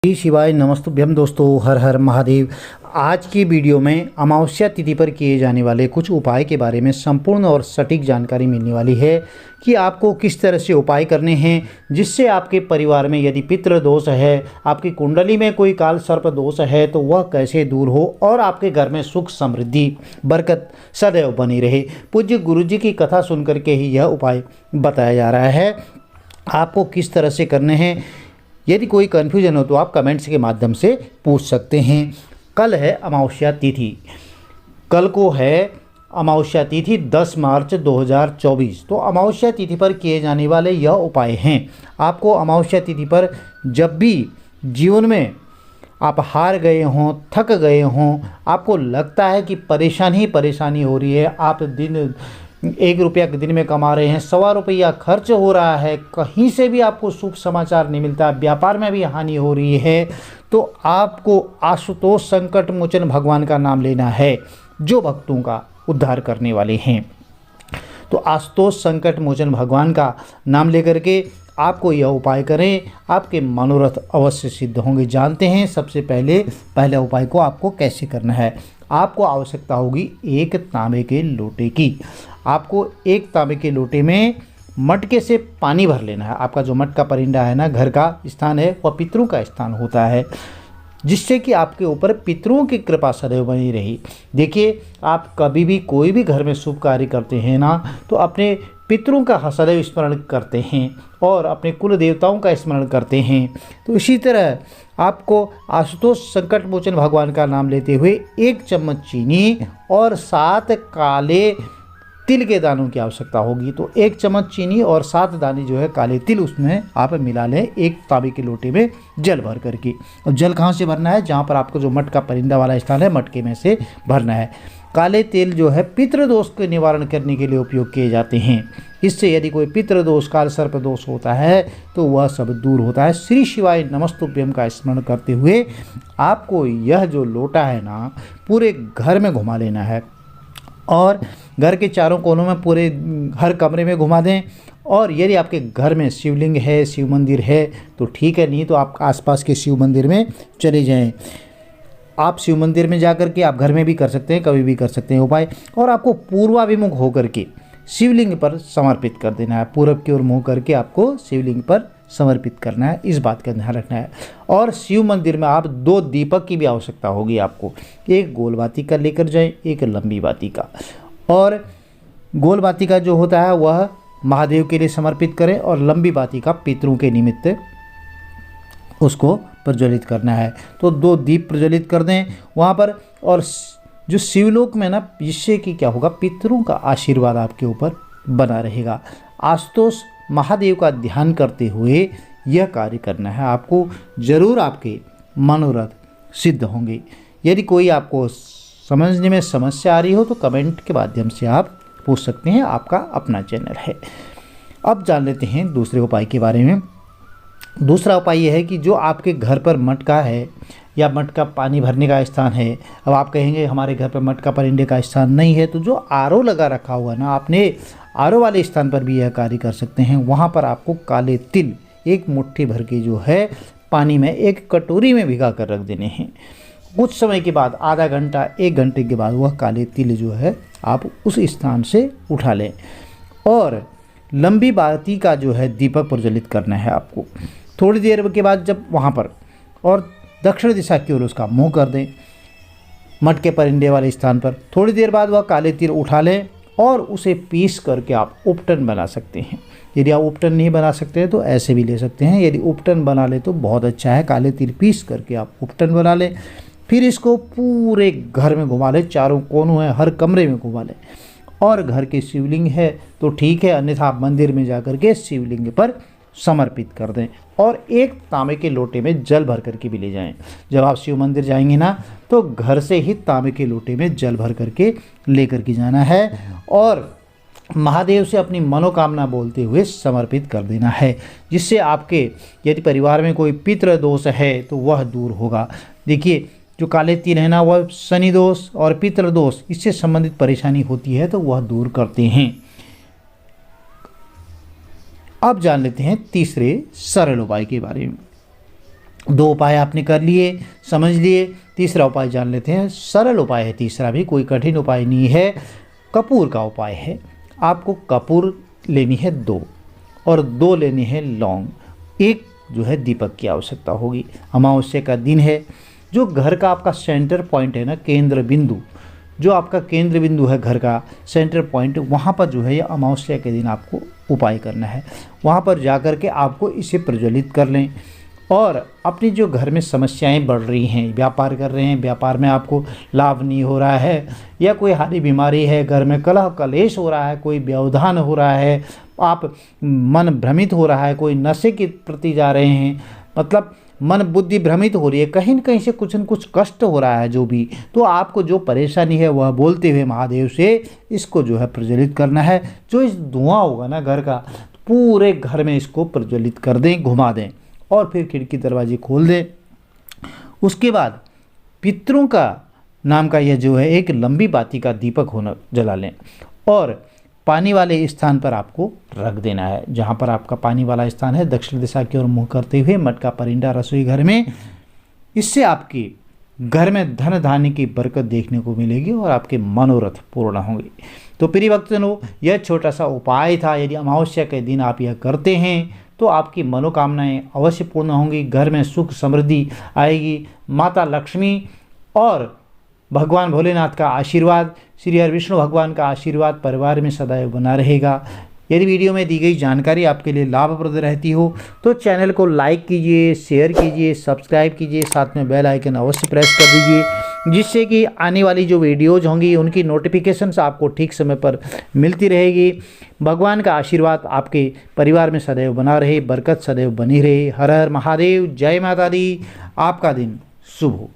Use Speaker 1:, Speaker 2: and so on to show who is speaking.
Speaker 1: श्री शिवाय नमस्तुभ्यम दोस्तों, हर हर महादेव। आज की वीडियो में अमावस्या तिथि पर किए जाने वाले कुछ उपाय के बारे में संपूर्ण और सटीक जानकारी मिलने वाली है कि आपको किस तरह से उपाय करने हैं जिससे आपके परिवार में यदि पितृ दोष है, आपकी कुंडली में कोई काल सर्प दोष है तो वह कैसे दूर हो और आपके घर में सुख समृद्धि बरकत सदैव बनी रहे। पूज्य गुरु जी की कथा सुन करके ही यह उपाय बताया जा रहा है। आपको किस तरह से करने हैं, यदि कोई कन्फ्यूजन हो तो आप कमेंट्स के माध्यम से पूछ सकते हैं। कल है अमावस्या तिथि, कल को है अमावस्या तिथि 10 मार्च 2024। तो अमावस्या तिथि पर किए जाने वाले यह उपाय हैं। आपको अमावस्या तिथि पर जब भी जीवन में आप हार गए हों, थक गए हों, आपको लगता है कि परेशानी ही परेशानी हो रही है, आप दिन 1 रुपया दिन में कमा रहे हैं, 1.25 रुपया खर्च हो रहा है, कहीं से भी आपको शुभ समाचार नहीं मिलता, व्यापार में भी हानि हो रही है, तो आपको आशुतोष संकट मोचन भगवान का नाम लेना है जो भक्तों का उद्धार करने वाले हैं। तो आशुतोष संकट मोचन भगवान का नाम लेकर के आपको यह उपाय करें, आपके मनोरथ अवश्य सिद्ध होंगे। जानते हैं सबसे पहले उपाय को आपको कैसे करना है। आपको आवश्यकता होगी 1 तांबे के लोटे की। आपको 1 तांबे के लोटे में मटके से पानी भर लेना है। आपका जो मटका परिंदा है ना, घर का स्थान है, वह पितरों का स्थान होता है, जिससे कि आपके ऊपर पितरों की कृपा सदैव बनी रही। देखिए, आप कभी भी कोई भी घर में शुभ कार्य करते हैं ना, तो अपने पितरों का सदैव स्मरण करते हैं और अपने कुल देवताओं का स्मरण करते हैं। तो इसी तरह आपको आशुतोष संकट मोचन भगवान का नाम लेते हुए 1 चम्मच चीनी और 7 काले तिल के दानों की आवश्यकता होगी। तो 1 चम्मच चीनी और 7 दाने जो है काले तिल उसमें आप मिला लें 1 तांबे के लोटे में जल भर करके। और जल कहाँ से भरना है? जहाँ पर आपको जो मटका परिंदा वाला स्थान है, मटके में से भरना है। काले तिल जो है पितृदोष के निवारण करने के लिए उपयोग किए जाते हैं। इससे यदि कोई पितृदोष काल सर्प दोष होता है तो वह सब दूर होता है। श्री शिवाय नमस्तुभ्यम का स्मरण करते हुए आपको यह जो लोटा है ना, पूरे घर में घुमा लेना है और घर के चारों कोनों में, पूरे हर कमरे में घुमा दें। और यदि आपके घर में शिवलिंग है, शिव मंदिर है तो ठीक है, नहीं तो आप आसपास के शिव मंदिर में चले जाएं। आप शिव मंदिर में जाकर के आप घर में भी कर सकते हैं, कभी भी कर सकते हैं उपाय। और आपको पूर्वाभिमुख होकर के शिवलिंग पर समर्पित कर देना है। पूरब की ओर मुँह करके आपको शिवलिंग पर समर्पित करना है, इस बात का ध्यान रखना है। और शिव मंदिर में आप 2 दीपक की भी आवश्यकता होगी आपको। 1 गोल बाती का लेकर जाएं, 1 लंबी बाती का। और गोल बाती का जो होता है वह महादेव के लिए समर्पित करें और लंबी बाती का पितरों के निमित्त उसको प्रज्वलित करना है। तो 2 दीप प्रज्वलित कर दें वहाँ पर। और जो शिवलोक में ना, जिससे कि क्या होगा, पितरों का आशीर्वाद आपके ऊपर बना रहेगा। आशुतोष महादेव का ध्यान करते हुए यह कार्य करना है। आपको जरूर आपके मनोरथ सिद्ध होंगे। यदि कोई आपको समझने में समस्या आ रही हो तो कमेंट के माध्यम से आप पूछ सकते हैं, आपका अपना चैनल है। अब जान लेते हैं दूसरे उपाय के बारे में। दूसरा उपाय यह है कि जो आपके घर पर मटका है या मटका पानी भरने का स्थान है, अब आप कहेंगे हमारे घर पर मटका परिंदे का स्थान नहीं है, तो जो आरओ लगा रखा हुआ ना, आपने आरओ वाले स्थान पर भी यह कार्य कर सकते हैं। वहाँ पर आपको काले तिल 1 मुट्ठी भर के जो है पानी में 1 कटोरी में भिगा कर रख देने हैं। कुछ समय के बाद, आधा घंटा 1 घंटे के बाद, वह काले तिल जो है आप उस स्थान से उठा लें और लंबी बाती का जो है दीपक प्रज्वलित करना है आपको। थोड़ी देर के बाद जब वहाँ पर, और दक्षिण दिशा की ओर उसका मुँह कर दें मटके परिंदे वाले स्थान पर। थोड़ी देर बाद वह काले तिल उठा लें और उसे पीस करके आप उपटन बना सकते हैं। यदि आप उपटन नहीं बना सकते हैं तो ऐसे भी ले सकते हैं। यदि उपटन बना ले तो बहुत अच्छा है। काले तिल पीस करके आप उपटन बना लें। फिर इसको पूरे घर में घुमा लें, चारों कोनों है, हर कमरे में घुमा लें। और घर के शिवलिंग है तो ठीक है, अन्यथा आप मंदिर में जाकर के शिवलिंग पर समर्पित कर दें। और 1 तांबे के लोटे में जल भर करके भी ले जाएं। जब आप शिव मंदिर जाएंगे ना, तो घर से ही तांबे के लोटे में जल भर करके लेकर के जाना है और महादेव से अपनी मनोकामना बोलते हुए समर्पित कर देना है, जिससे आपके यदि परिवार में कोई पितृ दोष है तो वह दूर होगा। देखिए, जो काले तिल है ना, वह शनि दोष और पितृ दोष, इससे संबंधित परेशानी होती है तो वह दूर करते हैं। अब जान लेते हैं तीसरे सरल उपाय के बारे में। दो उपाय आपने कर लिए, समझ लिए। तीसरा उपाय जान लेते हैं। सरल उपाय है तीसरा भी, कोई कठिन उपाय नहीं है। कपूर का उपाय है। आपको कपूर लेनी है 2 और 2 लेनी है लौंग। एक जो है दीपक की आवश्यकता होगी। अमावस्या का दिन है। जो घर का आपका सेंटर पॉइंट है ना, केंद्र बिंदु, जो आपका केंद्र बिंदु है घर का सेंटर पॉइंट, वहाँ पर जो है ये अमावस्या के दिन आपको उपाय करना है। वहाँ पर जा कर के आपको इसे प्रज्वलित कर लें। और अपनी जो घर में समस्याएं बढ़ रही हैं, व्यापार कर रहे हैं, व्यापार में आपको लाभ नहीं हो रहा है, या कोई हारी बीमारी है, घर में कलह कलेश हो रहा है, कोई व्यवधान हो रहा है, आप मन भ्रमित हो रहा है, कोई नशे के प्रति जा रहे हैं, मतलब मन बुद्धि भ्रमित हो रही है, कहीं न कहीं से कुछ न कुछ कष्ट हो रहा है जो भी, तो आपको जो परेशानी है वह बोलते हुए महादेव से इसको जो है प्रज्वलित करना है। जो इस धुआं होगा ना घर का, पूरे घर में इसको प्रज्वलित कर दें, घुमा दें और फिर खिड़की दरवाजे खोल दें। उसके बाद पितरों का नाम का यह जो है एक लंबी बाती का दीपक होना जला लें और पानी वाले स्थान पर आपको रख देना है। जहाँ पर आपका पानी वाला स्थान है, दक्षिण दिशा की ओर मुँह करते हुए मटका परिंदा रसोई घर में। इससे आपके घर में धन धान्य की बरकत देखने को मिलेगी और आपके मनोरथ पूर्ण होंगे। तो प्रिय भक्तजनों, यह छोटा सा उपाय था। यदि अमावस्या के दिन आप यह करते हैं तो आपकी मनोकामनाएं अवश्य पूर्ण होंगी। घर में सुख समृद्धि आएगी। माता लक्ष्मी और भगवान भोलेनाथ का आशीर्वाद, श्री हरि विष्णु भगवान का आशीर्वाद परिवार में सदैव बना रहेगा। यदि वीडियो में दी गई जानकारी आपके लिए लाभप्रद रहती हो तो चैनल को लाइक कीजिए, शेयर कीजिए, सब्सक्राइब कीजिए, साथ में बेल आइकन अवश्य प्रेस कर दीजिए, जिससे कि आने वाली जो वीडियोज़ होंगी उनकी नोटिफिकेशंस आपको ठीक समय पर मिलती रहेगी। भगवान का आशीर्वाद आपके परिवार में सदैव बना रहे, बरकत सदैव बनी रहे। हर हर महादेव, जय माता दी। आपका दिन शुभ हो।